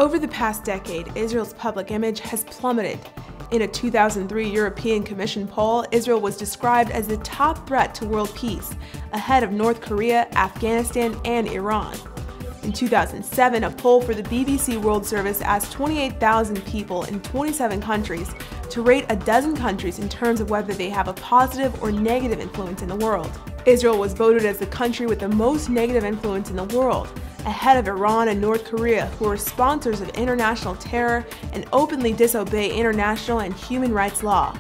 Over the past decade, Israel's public image has plummeted. In a 2003 European Commission poll, Israel was described as the top threat to world peace, ahead of North Korea, Afghanistan, and Iran. In 2007, a poll for the BBC World Service asked 28,000 people in 27 countries to rate a dozen countries in terms of whether they have a positive or negative influence in the world. Israel was voted as the country with the most negative influence in the world, ahead of Iran and North Korea, who are sponsors of international terror and openly disobey international and human rights law.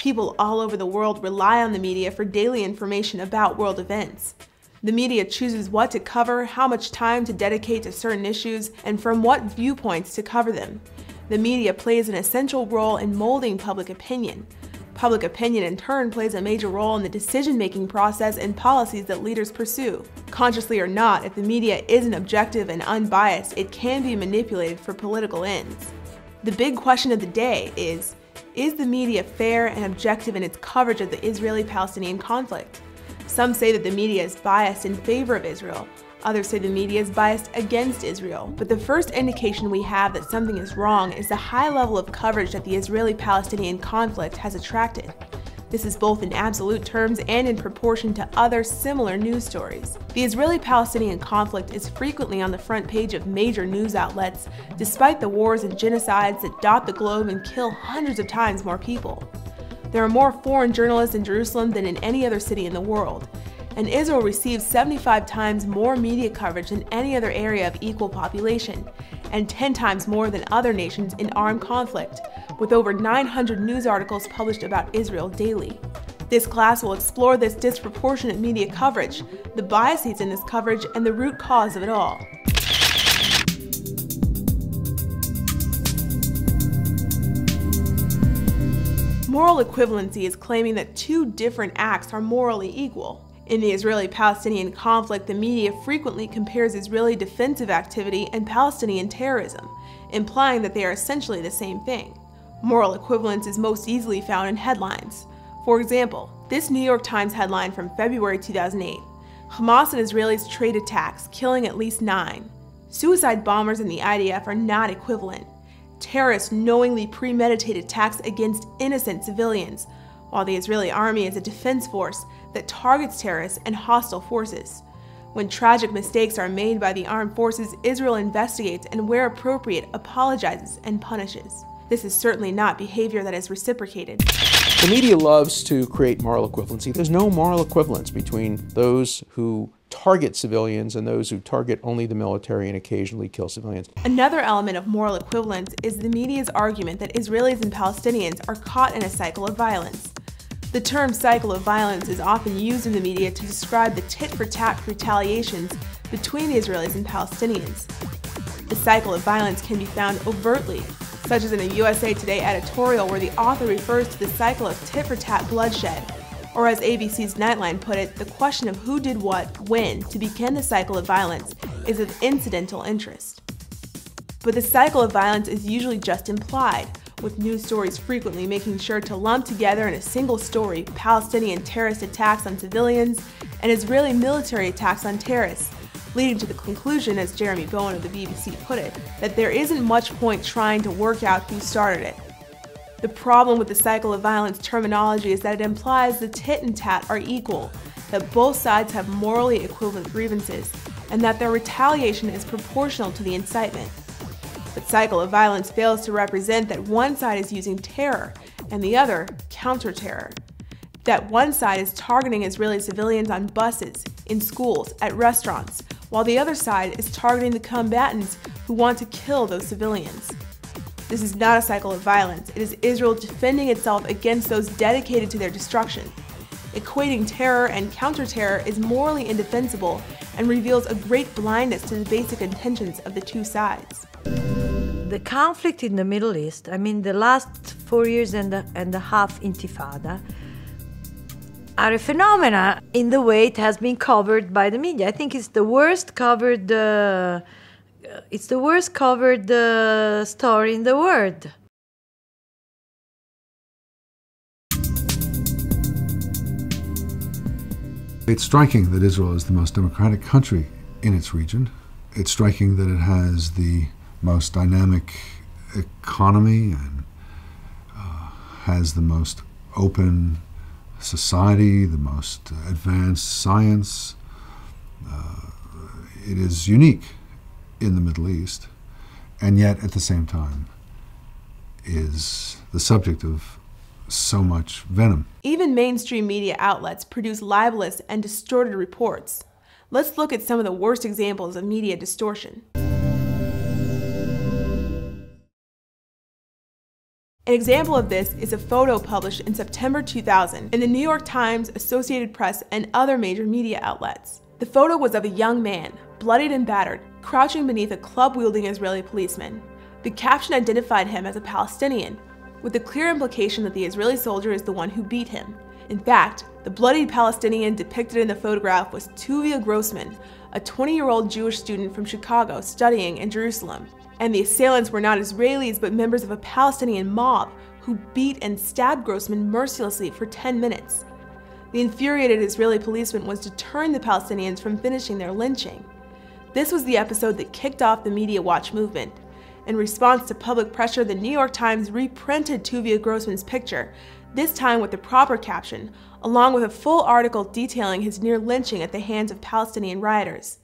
People all over the world rely on the media for daily information about world events. The media chooses what to cover, how much time to dedicate to certain issues, and from what viewpoints to cover them. The media plays an essential role in molding public opinion. Public opinion, in turn, plays a major role in the decision-making process and policies that leaders pursue. Consciously or not, if the media isn't objective and unbiased, it can be manipulated for political ends. The big question of the day is the media fair and objective in its coverage of the Israeli-Palestinian conflict? Some say that the media is biased in favor of Israel. Others say the media is biased against Israel. But the first indication we have that something is wrong is the high level of coverage that the Israeli-Palestinian conflict has attracted. This is both in absolute terms and in proportion to other similar news stories. The Israeli-Palestinian conflict is frequently on the front page of major news outlets, despite the wars and genocides that dot the globe and kill hundreds of times more people. There are more foreign journalists in Jerusalem than in any other city in the world, and Israel receives 75 times more media coverage than any other area of equal population, and 10 times more than other nations in armed conflict, with over 900 news articles published about Israel daily. This class will explore this disproportionate media coverage, the biases in this coverage, and the root cause of it all. Moral equivalency is claiming that two different acts are morally equal. In the Israeli-Palestinian conflict, the media frequently compares Israeli defensive activity and Palestinian terrorism, implying that they are essentially the same thing. Moral equivalence is most easily found in headlines. For example, this New York Times headline from February 2008, Hamas and Israelis trade attacks, killing at least 9. Suicide bombers in the IDF are not equivalent. Terrorists knowingly premeditate attacks against innocent civilians, while the Israeli army is a defense force that targets terrorists and hostile forces. When tragic mistakes are made by the armed forces, Israel investigates and, where appropriate, apologizes and punishes. This is certainly not behavior that is reciprocated. The media loves to create moral equivalency. There's no moral equivalence between those who target civilians and those who target only the military and occasionally kill civilians. Another element of moral equivalence is the media's argument that Israelis and Palestinians are caught in a cycle of violence. The term cycle of violence is often used in the media to describe the tit-for-tat retaliations between the Israelis and Palestinians. The cycle of violence can be found overtly, such as in a USA Today editorial where the author refers to the cycle of tit-for-tat bloodshed, or as ABC's Nightline put it, the question of who did what, when, to begin the cycle of violence is of incidental interest. But the cycle of violence is usually just implied, with news stories frequently making sure to lump together in a single story Palestinian terrorist attacks on civilians and Israeli military attacks on terrorists, leading to the conclusion, as Jeremy Bowen of the BBC put it, that there isn't much point trying to work out who started it. The problem with the cycle of violence terminology is that it implies the tit and tat are equal, that both sides have morally equivalent grievances, and that their retaliation is proportional to the incitement. But cycle of violence fails to represent that one side is using terror and the other counter-terror. That one side is targeting Israeli civilians on buses, in schools, at restaurants, while the other side is targeting the combatants who want to kill those civilians. This is not a cycle of violence. It is Israel defending itself against those dedicated to their destruction. Equating terror and counter-terror is morally indefensible and reveals a great blindness to the basic intentions of the two sides. The conflict in the Middle East, I mean the last 4 years and a half intifada, are a phenomena in the way it has been covered by the media. I think it's the worst covered story in the world. It's striking that Israel is the most democratic country in its region. It's striking that it has the most dynamic economy and has the most open society, the most advanced science. It is unique in the Middle East, and yet at the same time is the subject of so much venom. Even mainstream media outlets produce libelous and distorted reports. Let's look at some of the worst examples of media distortion. An example of this is a photo published in September 2000 in the New York Times, Associated Press, and other major media outlets. The photo was of a young man, bloodied and battered, crouching beneath a club-wielding Israeli policeman. The caption identified him as a Palestinian, with the clear implication that the Israeli soldier is the one who beat him. In fact, the bloodied Palestinian depicted in the photograph was Tuvia Grossman, a 20-year-old Jewish student from Chicago studying in Jerusalem. And the assailants were not Israelis but members of a Palestinian mob who beat and stabbed Grossman mercilessly for 10 minutes. The infuriated Israeli policeman was to turn the Palestinians from finishing their lynching. This was the episode that kicked off the Media Watch movement. In response to public pressure, the New York Times reprinted Tuvia Grossman's picture, this time with the proper caption, along with a full article detailing his near lynching at the hands of Palestinian rioters.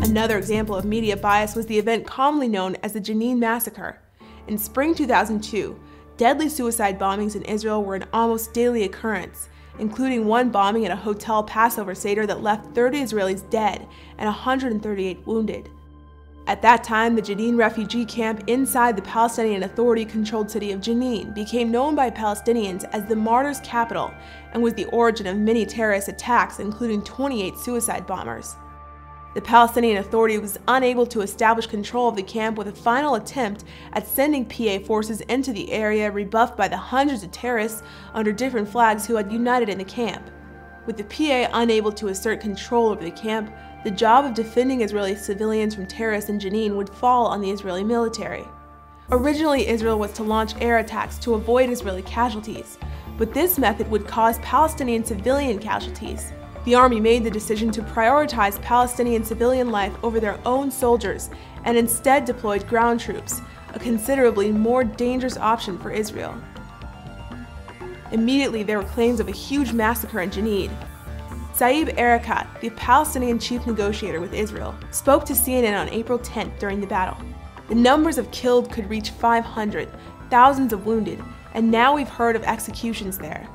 Another example of media bias was the event commonly known as the Jenin Massacre. In spring 2002, deadly suicide bombings in Israel were an almost daily occurrence, including one bombing at a hotel Passover Seder that left 30 Israelis dead and 138 wounded. At that time, the Jenin refugee camp inside the Palestinian Authority-controlled city of Jenin became known by Palestinians as the Martyrs' Capital and was the origin of many terrorist attacks, including 28 suicide bombers. The Palestinian Authority was unable to establish control of the camp, with a final attempt at sending PA forces into the area rebuffed by the hundreds of terrorists under different flags who had united in the camp. With the PA unable to assert control over the camp, the job of defending Israeli civilians from terrorists in Jenin would fall on the Israeli military. Originally, Israel was to launch air attacks to avoid Israeli casualties, but this method would cause Palestinian civilian casualties. The army made the decision to prioritize Palestinian civilian life over their own soldiers and instead deployed ground troops, a considerably more dangerous option for Israel. Immediately, there were claims of a huge massacre in Jenin. Saeb Erekat, the Palestinian chief negotiator with Israel, spoke to CNN on April 10th during the battle. The numbers of killed could reach 500, thousands of wounded, and now we've heard of executions there.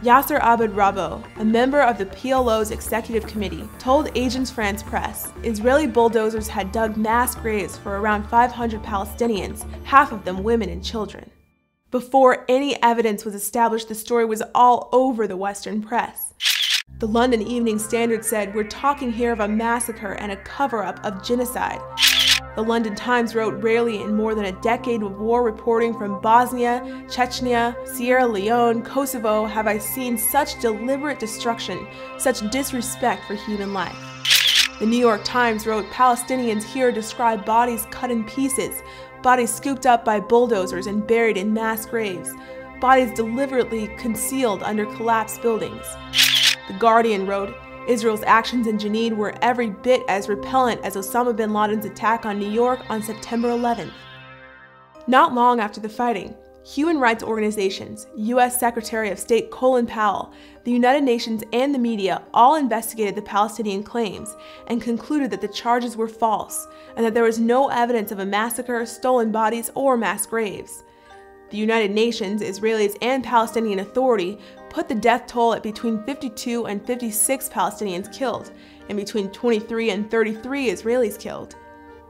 Yasser Abed Rabo, a member of the PLO's executive committee, told Agence France Presse Israeli bulldozers had dug mass graves for around 500 Palestinians, half of them women and children. Before any evidence was established, the story was all over the Western press. The London Evening Standard said, "We're talking here of a massacre and a cover-up of genocide." The London Times wrote, "Rarely in more than a decade of war reporting from Bosnia, Chechnya, Sierra Leone, Kosovo have I seen such deliberate destruction, such disrespect for human life." The New York Times wrote, "Palestinians here describe bodies cut in pieces, bodies scooped up by bulldozers and buried in mass graves, bodies deliberately concealed under collapsed buildings." The Guardian wrote, "Israel's actions in Jenin were every bit as repellent as Osama bin Laden's attack on New York on September 11th. Not long after the fighting, human rights organizations, U.S. Secretary of State Colin Powell, the United Nations, and the media all investigated the Palestinian claims and concluded that the charges were false and that there was no evidence of a massacre, stolen bodies, or mass graves. The United Nations, Israelis, and Palestinian Authority put the death toll at between 52 and 56 Palestinians killed, and between 23 and 33 Israelis killed.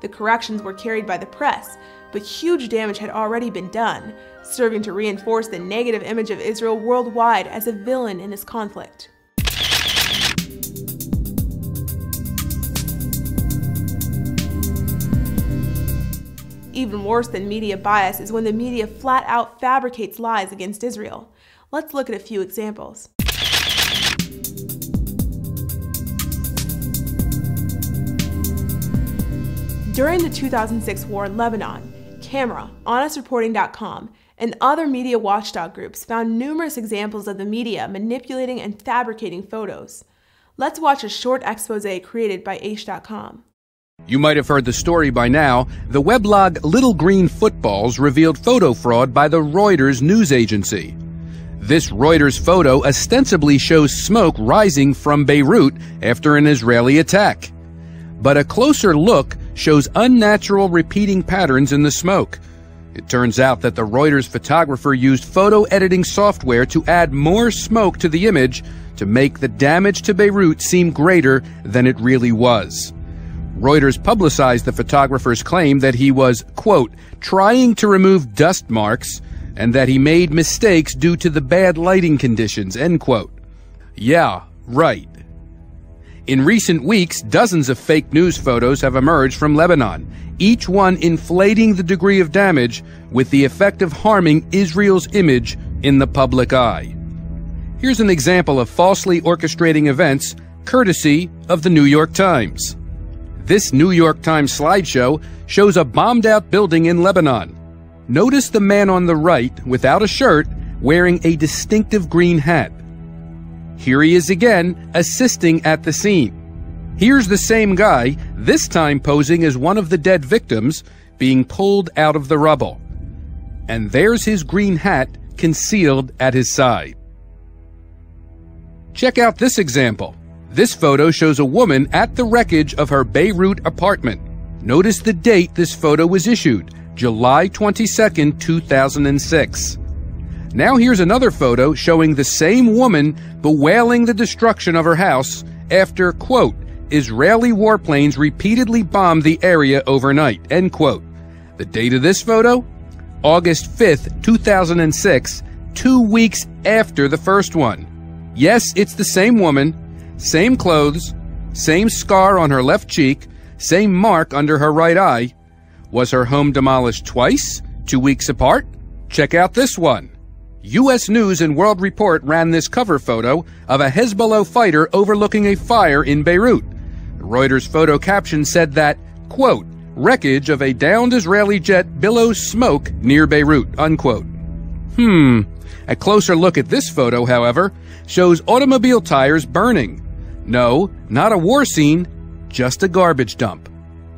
The corrections were carried by the press, but huge damage had already been done, serving to reinforce the negative image of Israel worldwide as a villain in this conflict. Even worse than media bias is when the media flat out fabricates lies against Israel. Let's look at a few examples. During the 2006 war in Lebanon, Camera, HonestReporting.com, and other media watchdog groups found numerous examples of the media manipulating and fabricating photos. Let's watch a short expose created by Aish.com. You might have heard the story by now. The weblog Little Green Footballs revealed photo fraud by the Reuters news agency. This Reuters photo ostensibly shows smoke rising from Beirut after an Israeli attack. But a closer look shows unnatural repeating patterns in the smoke. It turns out that the Reuters photographer used photo editing software to add more smoke to the image to make the damage to Beirut seem greater than it really was. Reuters publicized the photographer's claim that he was, quote, trying to remove dust marks and that he made mistakes due to the bad lighting conditions, end quote. Yeah, right. In recent weeks, dozens of fake news photos have emerged from Lebanon, each one inflating the degree of damage with the effect of harming Israel's image in the public eye. Here's an example of falsely orchestrating events, courtesy of the New York Times. This New York Times slideshow shows a bombed-out building in Lebanon. Notice the man on the right, without a shirt, wearing a distinctive green hat. Here he is again, assisting at the scene. Here's the same guy, this time posing as one of the dead victims, being pulled out of the rubble. And there's his green hat concealed at his side. Check out this example. This photo shows a woman at the wreckage of her Beirut apartment. Notice the date this photo was issued, July 22, 2006. Now here's another photo showing the same woman bewailing the destruction of her house after, quote, Israeli warplanes repeatedly bombed the area overnight, end quote. The date of this photo? August 5, 2006, 2 weeks after the first one. Yes, it's the same woman, same clothes, same scar on her left cheek, same mark under her right eye. Was her home demolished twice, 2 weeks apart? Check out this one. U.S. News and World Report ran this cover photo of a Hezbollah fighter overlooking a fire in Beirut. The Reuters photo caption said that, quote, wreckage of a downed Israeli jet billows smoke near Beirut, unquote. A closer look at this photo, however, shows automobile tires burning. No, not a war scene, just a garbage dump.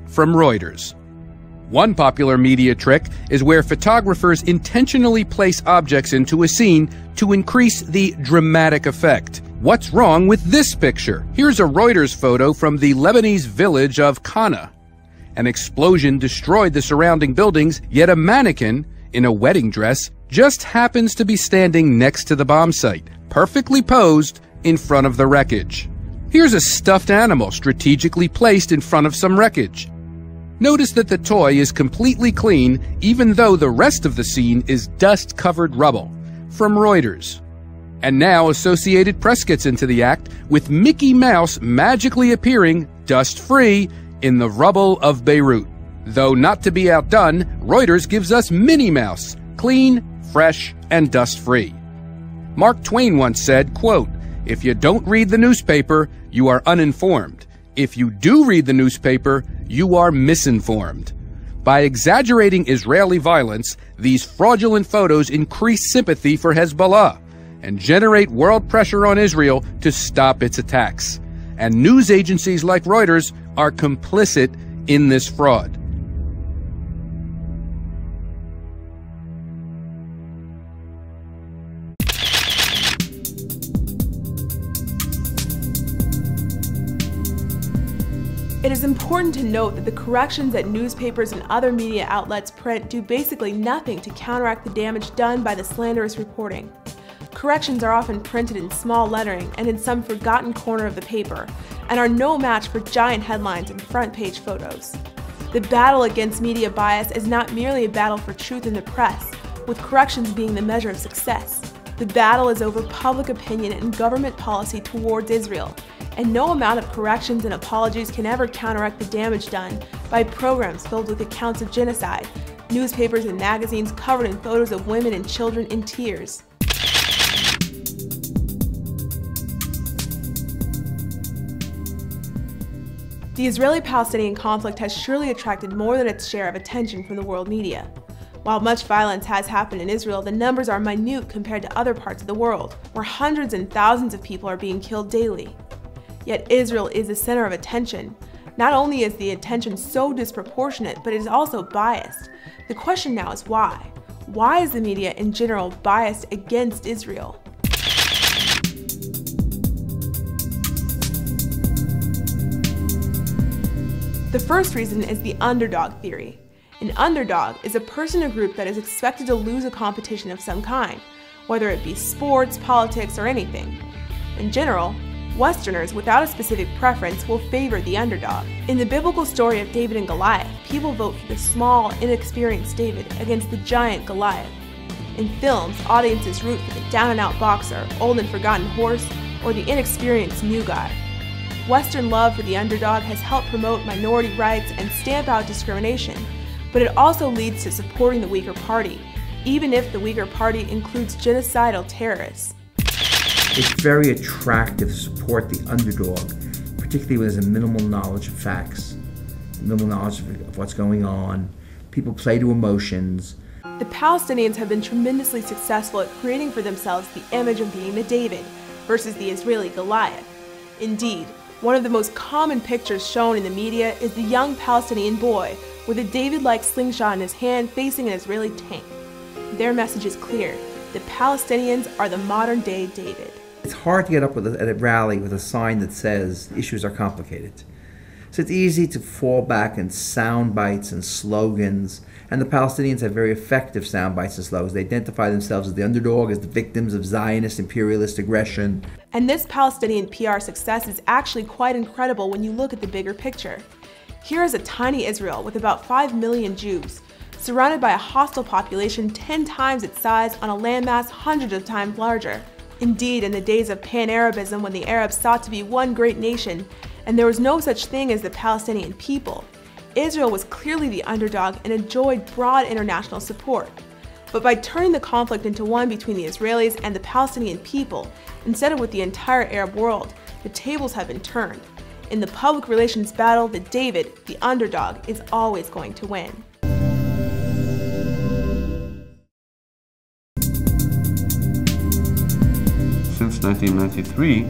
From Reuters. One popular media trick is where photographers intentionally place objects into a scene to increase the dramatic effect. What's wrong with this picture? Here's a Reuters photo from the Lebanese village of Kana. An explosion destroyed the surrounding buildings, yet a mannequin in a wedding dress just happens to be standing next to the bomb site, perfectly posed in front of the wreckage. Here's a stuffed animal strategically placed in front of some wreckage. Notice that the toy is completely clean, even though the rest of the scene is dust-covered rubble. From Reuters. And now Associated Press gets into the act, with Mickey Mouse magically appearing, dust-free, in the rubble of Beirut. Though not to be outdone, Reuters gives us Minnie Mouse, clean, fresh, and dust-free. Mark Twain once said, quote, if you don't read the newspaper, you are uninformed. If you do read the newspaper, you are misinformed. By exaggerating Israeli violence, these fraudulent photos increase sympathy for Hezbollah and generate world pressure on Israel to stop its attacks. And news agencies like Reuters are complicit in this fraud. It is important to note that the corrections that newspapers and other media outlets print do basically nothing to counteract the damage done by the slanderous reporting. Corrections are often printed in small lettering and in some forgotten corner of the paper, and are no match for giant headlines and front-page photos. The battle against media bias is not merely a battle for truth in the press, with corrections being the measure of success. The battle is over public opinion and government policy towards Israel, and no amount of corrections and apologies can ever counteract the damage done by programs filled with accounts of genocide, newspapers and magazines covered in photos of women and children in tears. The Israeli-Palestinian conflict has surely attracted more than its share of attention from the world media. While much violence has happened in Israel, the numbers are minute compared to other parts of the world, where hundreds and thousands of people are being killed daily. Yet Israel is the center of attention. Not only is the attention so disproportionate, but it is also biased. The question now is why? Why is the media in general biased against Israel? The first reason is the underdog theory. An underdog is a person or group that is expected to lose a competition of some kind, whether it be sports, politics, or anything. In general, Westerners without a specific preference will favor the underdog. In the biblical story of David and Goliath, people vote for the small, inexperienced David against the giant Goliath. In films, audiences root for the down-and-out boxer, old and forgotten horse, or the inexperienced new guy. Western love for the underdog has helped promote minority rights and stamp out discrimination, but it also leads to supporting the weaker party, even if the weaker party includes genocidal terrorists. It's very attractive to support the underdog, particularly when there's a minimal knowledge of facts, minimal knowledge of what's going on. People play to emotions. The Palestinians have been tremendously successful at creating for themselves the image of being the David versus the Israeli Goliath. Indeed, one of the most common pictures shown in the media is the young Palestinian boy with a David-like slingshot in his hand facing an Israeli tank. Their message is clear: the Palestinians are the modern-day David. It's hard to get up at a rally with a sign that says issues are complicated. So it's easy to fall back in sound bites and slogans, and the Palestinians have very effective sound bites and slogans. They identify themselves as the underdog, as the victims of Zionist imperialist aggression. And this Palestinian PR success is actually quite incredible when you look at the bigger picture. Here is a tiny Israel with about 5 million Jews, surrounded by a hostile population 10 times its size on a landmass hundreds of times larger. Indeed, in the days of Pan-Arabism, when the Arabs sought to be one great nation, and there was no such thing as the Palestinian people, Israel was clearly the underdog and enjoyed broad international support. But by turning the conflict into one between the Israelis and the Palestinian people, instead of with the entire Arab world, the tables have been turned. In the public relations battle, the David, the underdog, is always going to win. Since 1993,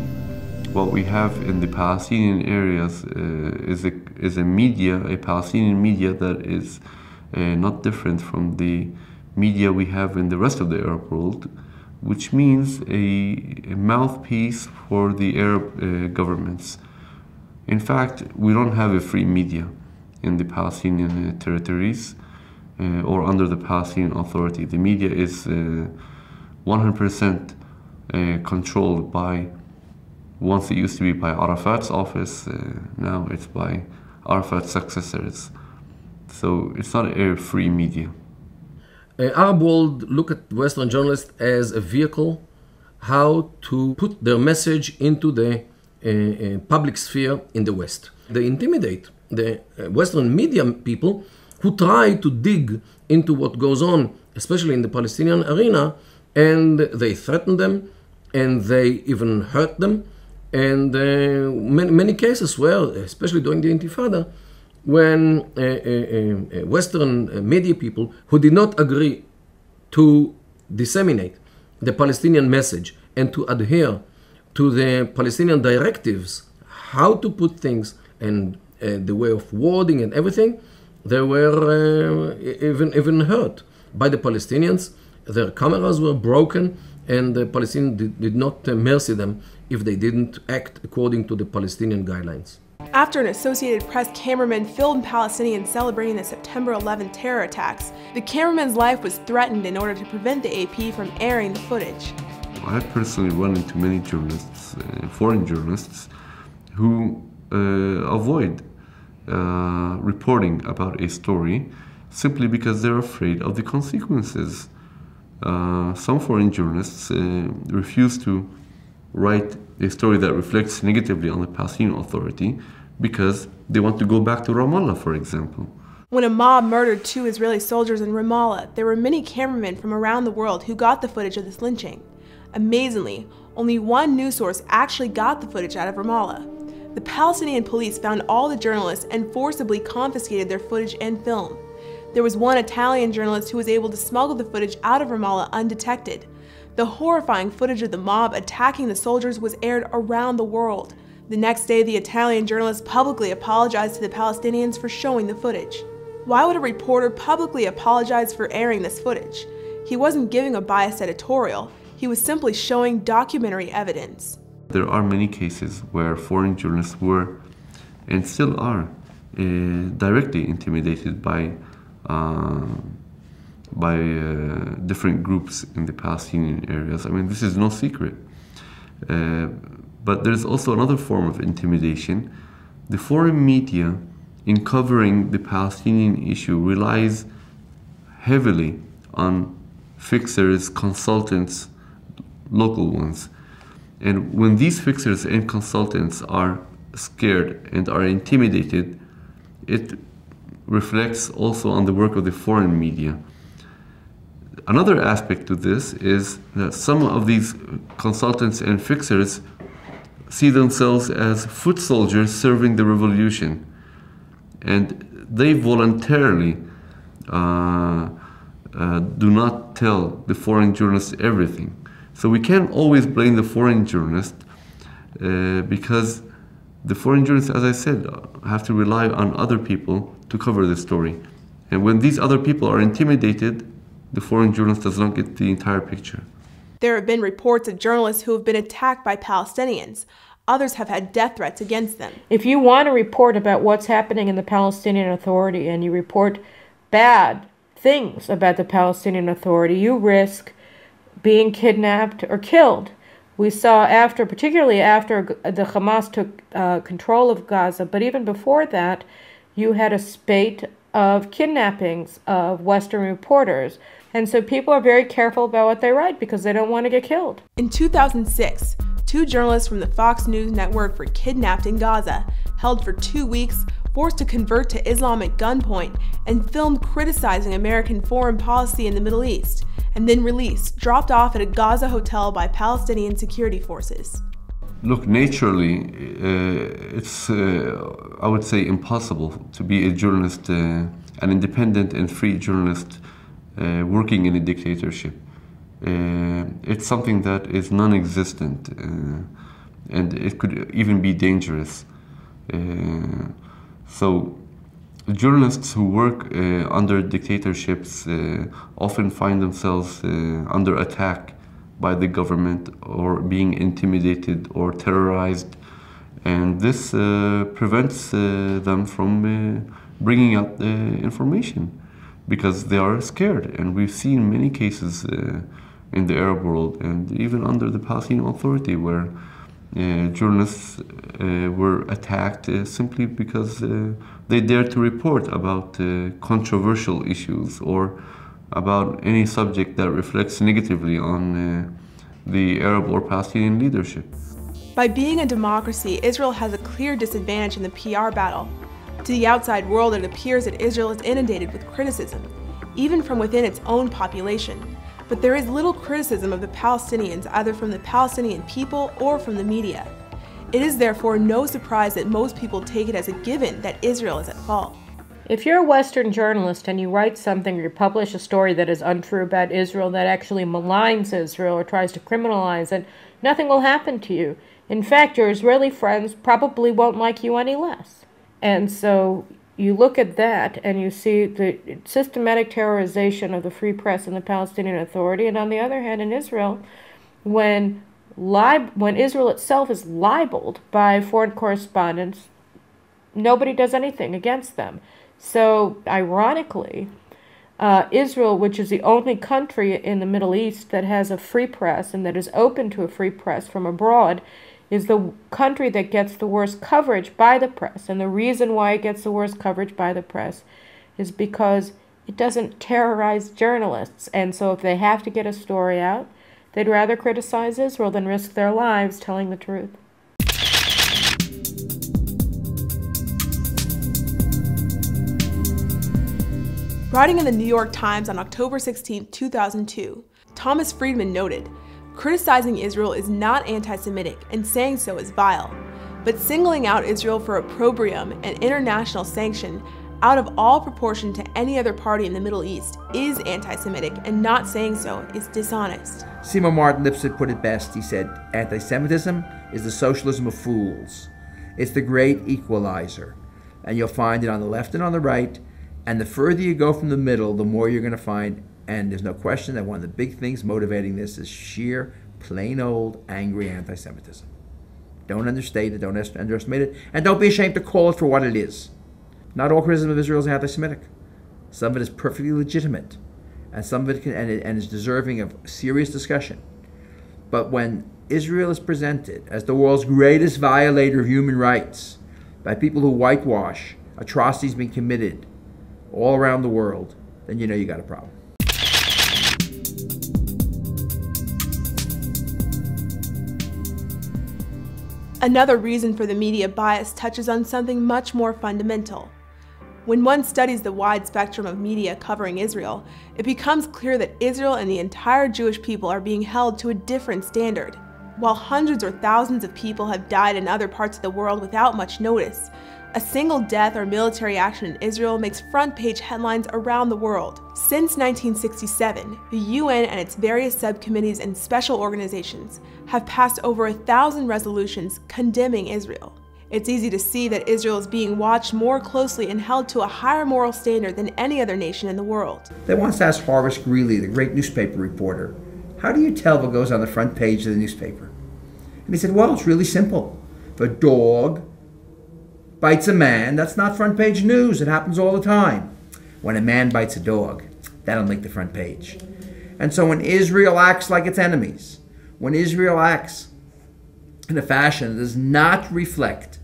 what we have in the Palestinian areas is a Palestinian media that is not different from the media we have in the rest of the Arab world, which means a mouthpiece for the Arab governments. In fact, we don't have a free media in the Palestinian territories or under the Palestinian Authority. The media is 100% controlled by, once it used to be by Arafat's office, now it's by Arafat's successors. So it's not a free media. Arab world look at Western journalists as a vehicle how to put their message into the public sphere in the West. They intimidate the Western media people who try to dig into what goes on, especially in the Palestinian arena, and they threaten them, and they even hurt them. And many cases where, especially during the Intifada, when Western media people who did not agree to disseminate the Palestinian message and to adhere to the Palestinian directives, how to put things and the way of wording and everything, they were even hurt by the Palestinians. Their cameras were broken, and the Palestinians did not mercy them if they didn't act according to the Palestinian guidelines. After an Associated Press cameraman filmed Palestinians celebrating the September 11 terror attacks, the cameraman's life was threatened in order to prevent the AP from airing the footage. I personally run into many journalists, foreign journalists, who avoid reporting about a story simply because they're afraid of the consequences. Some foreign journalists refuse to write a story that reflects negatively on the Palestinian Authority because they want to go back to Ramallah, for example. When a mob murdered 2 Israeli soldiers in Ramallah, there were many cameramen from around the world who got the footage of this lynching. Amazingly, only one news source actually got the footage out of Ramallah. The Palestinian police found all the journalists and forcibly confiscated their footage and film. There was one Italian journalist who was able to smuggle the footage out of Ramallah undetected. The horrifying footage of the mob attacking the soldiers was aired around the world. The next day, the Italian journalist publicly apologized to the Palestinians for showing the footage. Why would a reporter publicly apologize for airing this footage? He wasn't giving a biased editorial. He was simply showing documentary evidence. There are many cases where foreign journalists were, and still are, directly intimidated by different groups in the Palestinian areas. I mean, this is no secret. But there's also another form of intimidation. The foreign media, in covering the Palestinian issue, relies heavily on fixers, consultants, local ones. And when these fixers and consultants are scared and are intimidated, it reflects also on the work of the foreign media. Another aspect to this is that some of these consultants and fixers see themselves as foot soldiers serving the revolution, and they voluntarily do not tell the foreign journalists everything. So we can't always blame the foreign journalist because the foreign journalists, as I said, have to rely on other people to cover the story. And when these other people are intimidated, the foreign journalist does not get the entire picture. There have been reports of journalists who have been attacked by Palestinians. Others have had death threats against them. If you want to report about what's happening in the Palestinian Authority and you report bad things about the Palestinian Authority, you risk being kidnapped or killed. We saw particularly after the Hamas took control of Gaza, but even before that, you had a spate of kidnappings of Western reporters. And so people are very careful about what they write because they don't want to get killed. In 2006, 2 journalists from the Fox News network were kidnapped in Gaza, held for 2 weeks, forced to convert to Islam at gunpoint, and filmed criticizing American foreign policy in the Middle East, and then released, dropped off at a Gaza hotel by Palestinian security forces. Look, naturally, it's, I would say, impossible to be a journalist, an independent and free journalist working in a dictatorship. It's something that is non-existent, and it could even be dangerous. So journalists who work under dictatorships often find themselves under attack by the government or being intimidated or terrorized, and this prevents them from bringing out the information because they are scared. And we've seen many cases in the Arab world and even under the Palestinian Authority where journalists were attacked simply because they dared to report about controversial issues or about any subject that reflects negatively on the Arab or Palestinian leadership. By being a democracy, Israel has a clear disadvantage in the PR battle. To the outside world, it appears that Israel is inundated with criticism, even from within its own population. But there is little criticism of the Palestinians, either from the Palestinian people or from the media. It is therefore no surprise that most people take it as a given that Israel is at fault. If you're a Western journalist and you write something or you publish a story that is untrue about Israel, that actually maligns Israel or tries to criminalize it, nothing will happen to you. In fact, your Israeli friends probably won't like you any less. And so you look at that and you see the systematic terrorization of the free press and the Palestinian Authority, and on the other hand, in Israel, when Israel itself is libeled by foreign correspondents, nobody does anything against them. So, ironically, Israel, which is the only country in the Middle East that has a free press and that is open to a free press from abroad, is the country that gets the worst coverage by the press. And the reason why it gets the worst coverage by the press is because it doesn't terrorize journalists. And so if they have to get a story out, they'd rather criticize Israel than risk their lives telling the truth. Writing in the New York Times on October 16, 2002, Thomas Friedman noted, "Criticizing Israel is not anti-Semitic, and saying so is vile. But singling out Israel for opprobrium and international sanction out of all proportion to any other party in the Middle East is anti-Semitic, and not saying so is dishonest." Seymour Martin Lipset put it best. He said, "Anti-Semitism is the socialism of fools. It's the great equalizer. And you'll find it on the left and on the right. And the further you go from the middle, the more you're going to find. And there's no question that one of the big things motivating this is sheer, plain old, angry anti-Semitism. Don't understate it, don't underestimate it, and don't be ashamed to call it for what it is. Not all criticism of Israel is anti-Semitic. Some of it is perfectly legitimate, and some of it and is deserving of serious discussion. But when Israel is presented as the world's greatest violator of human rights by people who whitewash atrocities being committed all around the world, then you know you got a problem. Another reason for the media bias touches on something much more fundamental. When one studies the wide spectrum of media covering Israel, it becomes clear that Israel and the entire Jewish people are being held to a different standard. While hundreds or thousands of people have died in other parts of the world without much notice, a single death or military action in Israel makes front-page headlines around the world. Since 1967, the UN and its various subcommittees and special organizations have passed over 1,000 resolutions condemning Israel. It's easy to see that Israel is being watched more closely and held to a higher moral standard than any other nation in the world. They once asked Horace Greeley, the great newspaper reporter, how do you tell what goes on the front page of the newspaper? And he said, well, it's really simple. If a dog bites a man, that's not front page news. It happens all the time. When a man bites a dog, that'll make the front page. And so when Israel acts like its enemies, when Israel acts in a fashion that does not reflect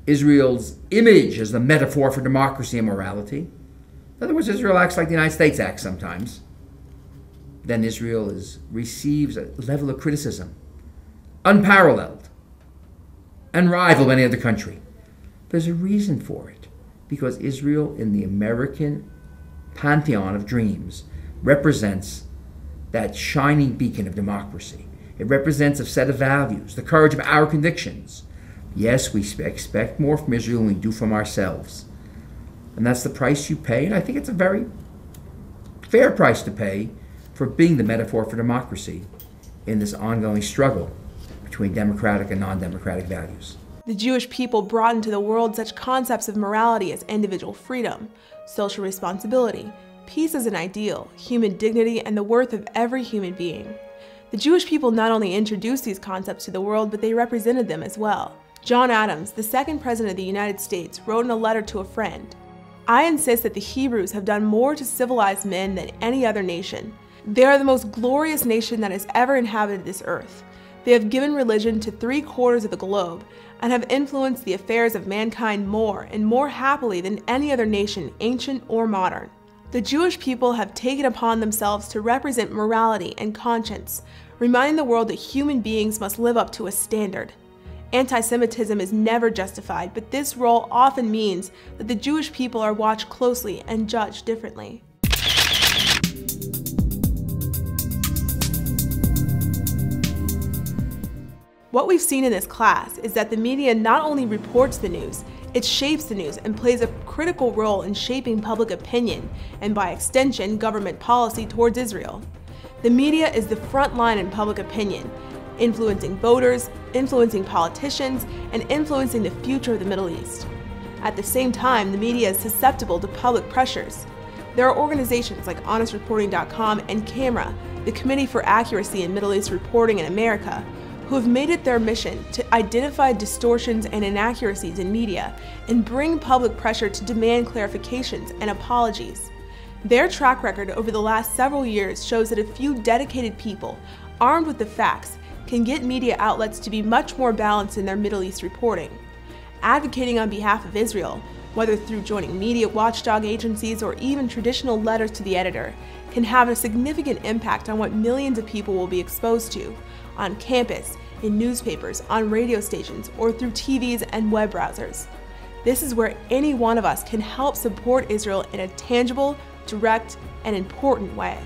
Israel's image as the metaphor for democracy and morality, in other words, Israel acts like the United States acts sometimes, then Israel receives a level of criticism unparalleled, unrivaled by any other country. There's a reason for it, because Israel in the American pantheon of dreams represents that shining beacon of democracy. It represents a set of values, the courage of our convictions. Yes, we expect more from Israel than we do from ourselves. And that's the price you pay, and I think it's a very fair price to pay for being the metaphor for democracy in this ongoing struggle between democratic and non-democratic values. The Jewish people brought into the world such concepts of morality as individual freedom, social responsibility, peace as an ideal, human dignity, and the worth of every human being. The Jewish people not only introduced these concepts to the world, but they represented them as well. John Adams, the second president of the United States, wrote in a letter to a friend, "I insist that the Hebrews have done more to civilize men than any other nation. They are the most glorious nation that has ever inhabited this earth. They have given religion to 3/4 of the globe and have influenced the affairs of mankind more and more happily than any other nation, ancient or modern. The Jewish people have taken upon themselves to represent morality and conscience, reminding the world that human beings must live up to a standard. Anti-Semitism is never justified, but this role often means that the Jewish people are watched closely and judged differently." What we've seen in this class is that the media not only reports the news, it shapes the news and plays a critical role in shaping public opinion and, by extension, government policy towards Israel. The media is the front line in public opinion, influencing voters, influencing politicians, and influencing the future of the Middle East. At the same time, the media is susceptible to public pressures. There are organizations like HonestReporting.com and CAMERA, the Committee for Accuracy in Middle East Reporting in America, who have made it their mission to identify distortions and inaccuracies in media and bring public pressure to demand clarifications and apologies. Their track record over the last several years shows that a few dedicated people, armed with the facts, can get media outlets to be much more balanced in their Middle East reporting. Advocating on behalf of Israel, whether through joining media watchdog agencies or even traditional letters to the editor, can have a significant impact on what millions of people will be exposed to, on campus, in newspapers, on radio stations, or through TVs and web browsers. This is where any one of us can help support Israel in a tangible, direct, and important way.